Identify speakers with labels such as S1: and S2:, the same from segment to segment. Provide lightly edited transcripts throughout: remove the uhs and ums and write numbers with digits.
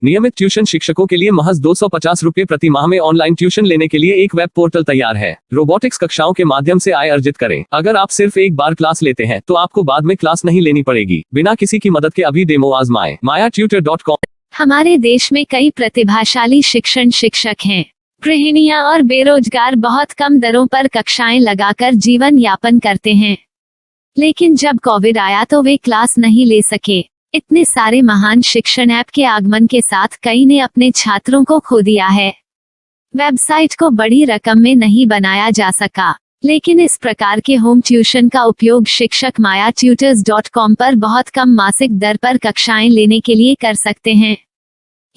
S1: नियमित ट्यूशन शिक्षकों के लिए महज 250 रुपए प्रति माह में ऑनलाइन ट्यूशन लेने के लिए एक वेब पोर्टल तैयार है। रोबोटिक्स कक्षाओं के माध्यम से आय अर्जित करें। अगर आप सिर्फ एक बार क्लास लेते हैं तो आपको बाद में क्लास नहीं लेनी पड़ेगी। बिना किसी की मदद के अभी डेमो आजमाएं। mayatutor.com।
S2: हमारे देश में कई प्रतिभाशाली शिक्षक हैं। गृहिणियां और बेरोजगार बहुत कम दरों पर कक्षाएं लगाकर जीवन यापन करते हैं, लेकिन जब कोविड आया तो वे क्लास नहीं ले सके। इतने सारे महान शिक्षण ऐप के आगमन के साथ कई ने अपने छात्रों को खो दिया है। वेबसाइट को बड़ी रकम में नहीं बनाया जा सका, लेकिन इस प्रकार के होम ट्यूशन का उपयोग शिक्षक mayatutors.com पर बहुत कम मासिक दर पर कक्षाएं लेने के लिए कर सकते हैं।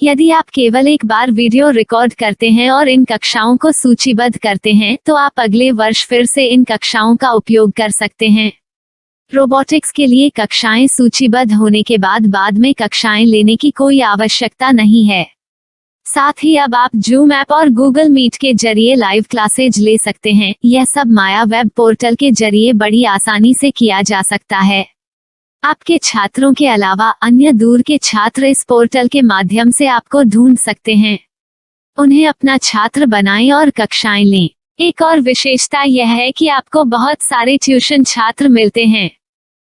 S2: यदि आप केवल एक बार वीडियो रिकॉर्ड करते हैं और इन कक्षाओं को सूचीबद्ध करते हैं तो आप अगले वर्ष फिर से इन कक्षाओं का उपयोग कर सकते हैं। रोबोटिक्स के लिए कक्षाएं सूचीबद्ध होने के बाद में कक्षाएं लेने की कोई आवश्यकता नहीं है। साथ ही अब आप जूम ऐप और गूगल मीट के जरिए लाइव क्लासेज ले सकते हैं। यह सब माया वेब पोर्टल के जरिए बड़ी आसानी से किया जा सकता है। आपके छात्रों के अलावा अन्य दूर के छात्र इस पोर्टल के माध्यम से आपको ढूंढ सकते हैं। उन्हें अपना छात्र बनाएं और कक्षाएं लें। एक और विशेषता यह है कि आपको बहुत सारे ट्यूशन छात्र मिलते हैं।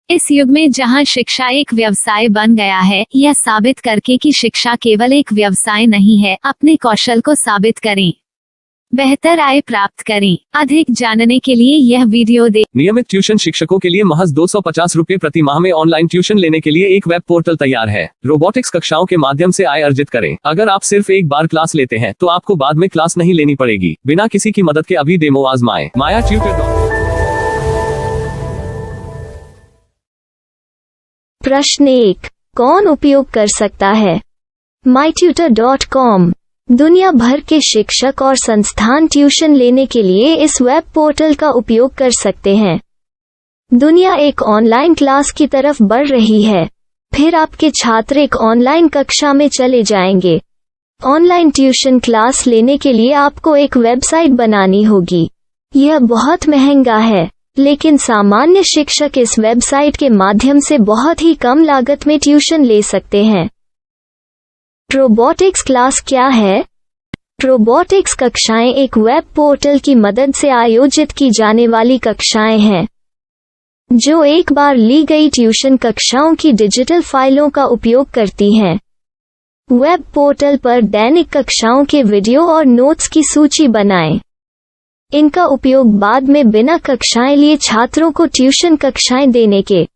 S2: इस युग में जहां शिक्षा एक व्यवसाय बन गया है, यह साबित करके कि शिक्षा केवल एक व्यवसाय नहीं है, अपने कौशल को साबित करें, बेहतर आय प्राप्त करें। अधिक जानने के लिए यह वीडियो देखें।
S1: नियमित ट्यूशन शिक्षकों के लिए महज 250 रुपए प्रति माह में ऑनलाइन ट्यूशन लेने के लिए एक वेब पोर्टल तैयार है। रोबोटिक्स कक्षाओं के माध्यम से आय अर्जित करें। अगर आप सिर्फ एक बार क्लास लेते हैं तो आपको बाद में क्लास नहीं लेनी पड़ेगी। बिना किसी की मदद के अभी डेमो आजमाएं। mayatutor.com।
S3: प्रश्न 1, कौन उपयोग कर सकता है? mytutor.com दुनिया भर के शिक्षक और संस्थान ट्यूशन लेने के लिए इस वेब पोर्टल का उपयोग कर सकते हैं। दुनिया एक ऑनलाइन क्लास की तरफ बढ़ रही है, फिर आपके छात्र एक ऑनलाइन कक्षा में चले जाएंगे। ऑनलाइन ट्यूशन क्लास लेने के लिए आपको एक वेबसाइट बनानी होगी। यह बहुत महंगा है, लेकिन सामान्य शिक्षक इस वेबसाइट के माध्यम से बहुत ही कम लागत में ट्यूशन ले सकते हैं। रोबोटिक्स क्लास क्या है? रोबोटिक्स कक्षाएं एक वेब पोर्टल की मदद से आयोजित की जाने वाली कक्षाएं हैं, जो एक बार ली गई ट्यूशन कक्षाओं की डिजिटल फाइलों का उपयोग करती हैं। वेब पोर्टल पर दैनिक कक्षाओं के वीडियो और नोट्स की सूची बनाएं। इनका उपयोग बाद में बिना कक्षाएं लिए छात्रों को ट्यूशन कक्षाएं देने के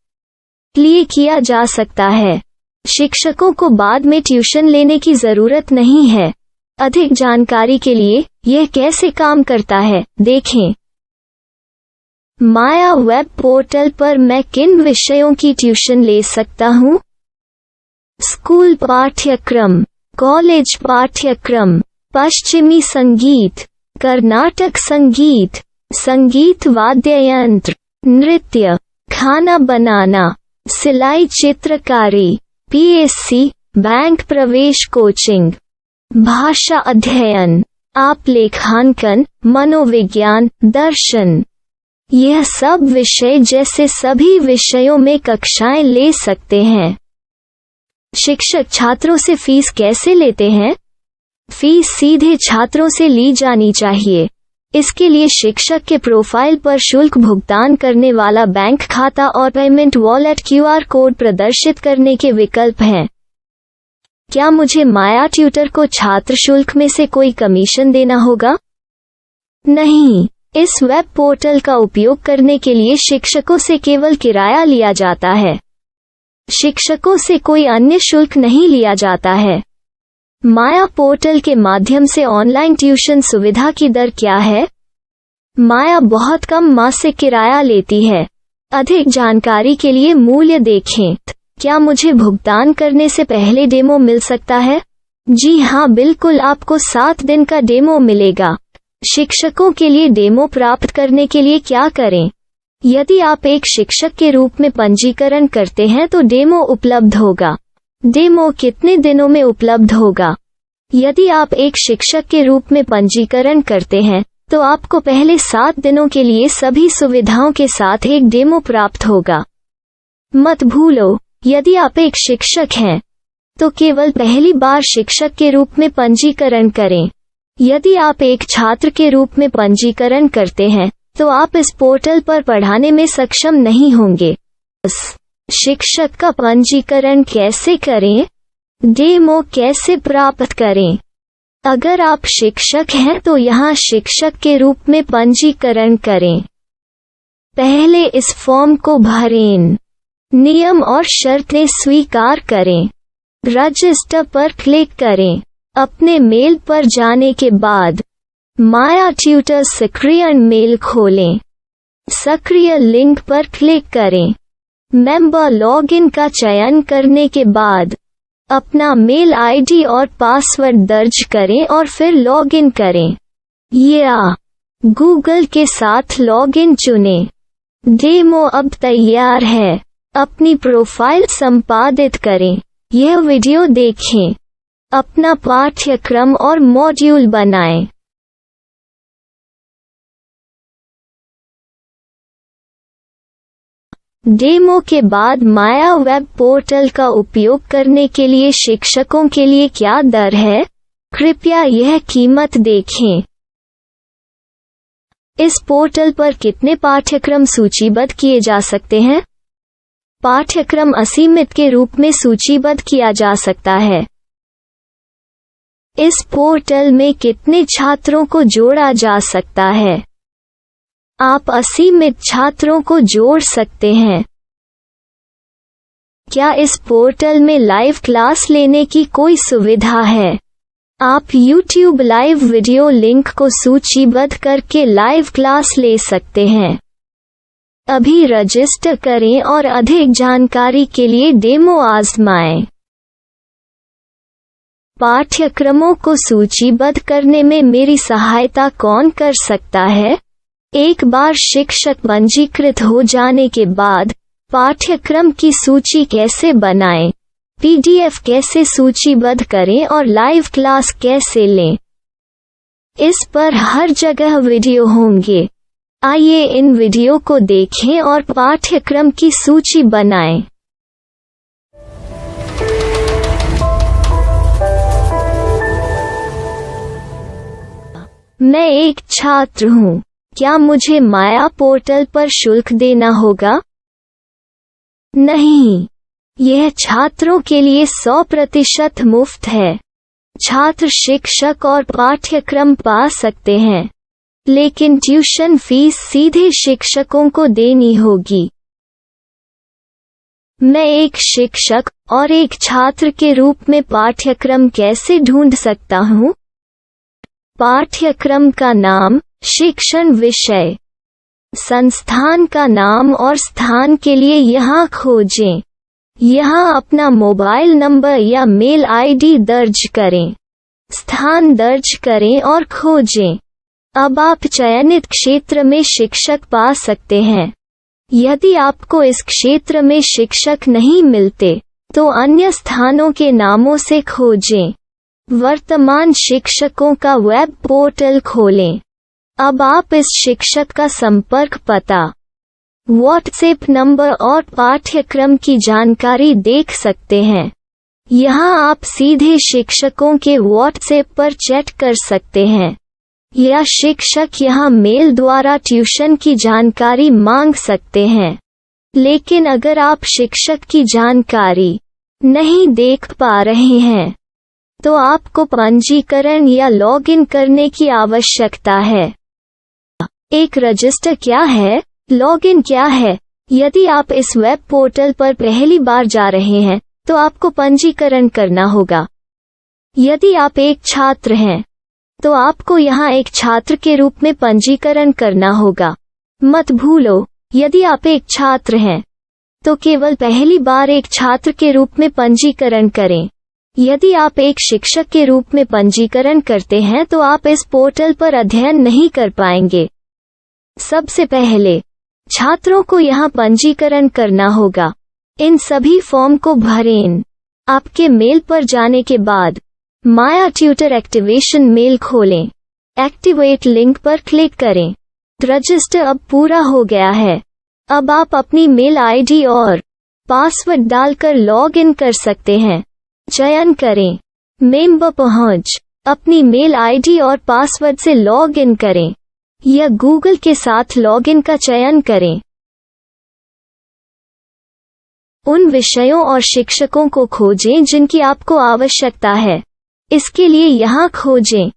S3: लिए किया जा सकता है। शिक्षकों को बाद में ट्यूशन लेने की जरूरत नहीं है। अधिक जानकारी के लिए यह कैसे काम करता है देखें। माया वेब पोर्टल पर मैं किन विषयों की ट्यूशन ले सकता हूँ? स्कूल पाठ्यक्रम, कॉलेज पाठ्यक्रम, पश्चिमी संगीत, कर्नाटक संगीत, संगीत वाद्य यंत्र, नृत्य, खाना बनाना, सिलाई चित्रकारी, पीएससी, बैंक प्रवेश कोचिंग, भाषा अध्ययन, आप लेखांकन, मनोविज्ञान, दर्शन। यह सब विषय जैसे सभी विषयों में कक्षाएं ले सकते हैं। शिक्षक छात्रों से फीस कैसे लेते हैं? फीस सीधे छात्रों से ली जानी चाहिए। इसके लिए शिक्षक के प्रोफाइल पर शुल्क भुगतान करने वाला बैंक खाता और पेमेंट वॉलेट क्यूआर कोड प्रदर्शित करने के विकल्प हैं। क्या मुझे माया ट्यूटर को छात्र शुल्क में से कोई कमीशन देना होगा? नहीं, इस वेब पोर्टल का उपयोग करने के लिए शिक्षकों से केवल किराया लिया जाता है। शिक्षकों से कोई अन्य शुल्क नहीं लिया जाता है। माया पोर्टल के माध्यम से ऑनलाइन ट्यूशन सुविधा की दर क्या है? माया बहुत कम मासिक किराया लेती है। अधिक जानकारी के लिए मूल्य देखें। क्या मुझे भुगतान करने से पहले डेमो मिल सकता है? जी हाँ, बिल्कुल, आपको 7 दिन का डेमो मिलेगा। शिक्षकों के लिए डेमो प्राप्त करने के लिए क्या करें? यदि आप एक शिक्षक के रूप में पंजीकरण करते हैं तो डेमो उपलब्ध होगा। डेमो कितने दिनों में उपलब्ध होगा? यदि आप एक शिक्षक के रूप में पंजीकरण करते हैं तो आपको पहले 7 दिनों के लिए सभी सुविधाओं के साथ एक डेमो प्राप्त होगा। मत भूलो, यदि आप एक शिक्षक हैं तो केवल पहली बार शिक्षक के रूप में पंजीकरण करें। यदि आप एक छात्र के रूप में पंजीकरण करते हैं तो आप इस पोर्टल पर पढ़ाने में सक्षम नहीं होंगे। शिक्षक का पंजीकरण कैसे करें? डेमो कैसे प्राप्त करें? अगर आप शिक्षक हैं तो यहाँ शिक्षक के रूप में पंजीकरण करें। पहले इस फॉर्म को भरें। नियम और शर्तें स्वीकार करें। रजिस्टर पर क्लिक करें। अपने मेल पर जाने के बाद माया ट्यूटर सक्रिय मेल खोलें। सक्रिय लिंक पर क्लिक करें। मेंबर लॉगिन का चयन करने के बाद अपना मेल आईडी और पासवर्ड दर्ज करें और फिर लॉगिन करें या गूगल के साथ लॉगिन चुनें। डेमो अब तैयार है। अपनी प्रोफाइल संपादित करें। यह वीडियो देखें। अपना पाठ्यक्रम और मॉड्यूल बनाएं। डेमो के बाद माया वेब पोर्टल का उपयोग करने के लिए शिक्षकों के लिए क्या दर है? कृपया यह कीमत देखें। इस पोर्टल पर कितने पाठ्यक्रम सूचीबद्ध किए जा सकते हैं? पाठ्यक्रम असीमित के रूप में सूचीबद्ध किया जा सकता है। इस पोर्टल में कितने छात्रों को जोड़ा जा सकता है? आप असीमित छात्रों को जोड़ सकते हैं। क्या इस पोर्टल में लाइव क्लास लेने की कोई सुविधा है? आप YouTube लाइव वीडियो लिंक को सूचीबद्ध करके लाइव क्लास ले सकते हैं। अभी रजिस्टर करें और अधिक जानकारी के लिए डेमो आजमाएं। पाठ्यक्रमों को सूचीबद्ध करने में मेरी सहायता कौन कर सकता है? एक बार शिक्षक पंजीकृत हो जाने के बाद पाठ्यक्रम की सूची कैसे बनाएं, PDF कैसे सूचीबद्ध करें और लाइव क्लास कैसे लें, इस पर हर जगह वीडियो होंगे। आइए इन वीडियो को देखें और पाठ्यक्रम की सूची बनाएं। मैं एक छात्र हूँ। क्या मुझे माया पोर्टल पर शुल्क देना होगा? नहीं, यह छात्रों के लिए 100% मुफ्त है। छात्र शिक्षक और पाठ्यक्रम पा सकते हैं, लेकिन ट्यूशन फीस सीधे शिक्षकों को देनी होगी। मैं एक शिक्षक और एक छात्र के रूप में पाठ्यक्रम कैसे ढूंढ सकता हूँ? पाठ्यक्रम का नाम, शिक्षण विषय, संस्थान का नाम और स्थान के लिए यहाँ खोजें। यहाँ अपना मोबाइल नंबर या मेल आईडी दर्ज करें। स्थान दर्ज करें और खोजें। अब आप चयनित क्षेत्र में शिक्षक पा सकते हैं। यदि आपको इस क्षेत्र में शिक्षक नहीं मिलते, तो अन्य स्थानों के नामों से खोजें। वर्तमान शिक्षकों का वेब पोर्टल खोलें। अब आप इस शिक्षक का संपर्क पता, व्हाट्सएप नंबर और पाठ्यक्रम की जानकारी देख सकते हैं। यहाँ आप सीधे शिक्षकों के व्हाट्सएप पर चैट कर सकते हैं या शिक्षक यहाँ मेल द्वारा ट्यूशन की जानकारी मांग सकते हैं। लेकिन अगर आप शिक्षक की जानकारी नहीं देख पा रहे हैं, तो आपको पंजीकरण या लॉगिन करने की आवश्यकता है। एक रजिस्टर क्या है? लॉगिन क्या है? यदि आप इस वेब पोर्टल पर पहली बार जा रहे हैं, तो आपको पंजीकरण करना होगा। यदि आप एक छात्र हैं, तो आपको यहाँ एक छात्र के रूप में पंजीकरण करना होगा। मत भूलो, यदि आप एक छात्र हैं, तो केवल पहली बार एक छात्र के रूप में पंजीकरण करें। यदि आप एक शिक्षक के रूप में पंजीकरण करते हैं तो आप इस पोर्टल पर अध्ययन नहीं कर पाएंगे। सबसे पहले छात्रों को यहाँ पंजीकरण करना होगा। इन सभी फॉर्म को भरें। आपके मेल पर जाने के बाद माया ट्यूटर एक्टिवेशन मेल खोलें। एक्टिवेट लिंक पर क्लिक करें। रजिस्टर अब पूरा हो गया है। अब आप अपनी मेल आईडी और पासवर्ड डालकर लॉग इन कर सकते हैं। चयन करें। मेंबर पहुंच। अपनी मेल आईडी और पासवर्ड से लॉग इन करें या गूगल के साथ लॉगिन का चयन करें। उन विषयों और शिक्षकों को खोजें जिनकी आपको आवश्यकता है। इसके लिए यहाँ खोजें।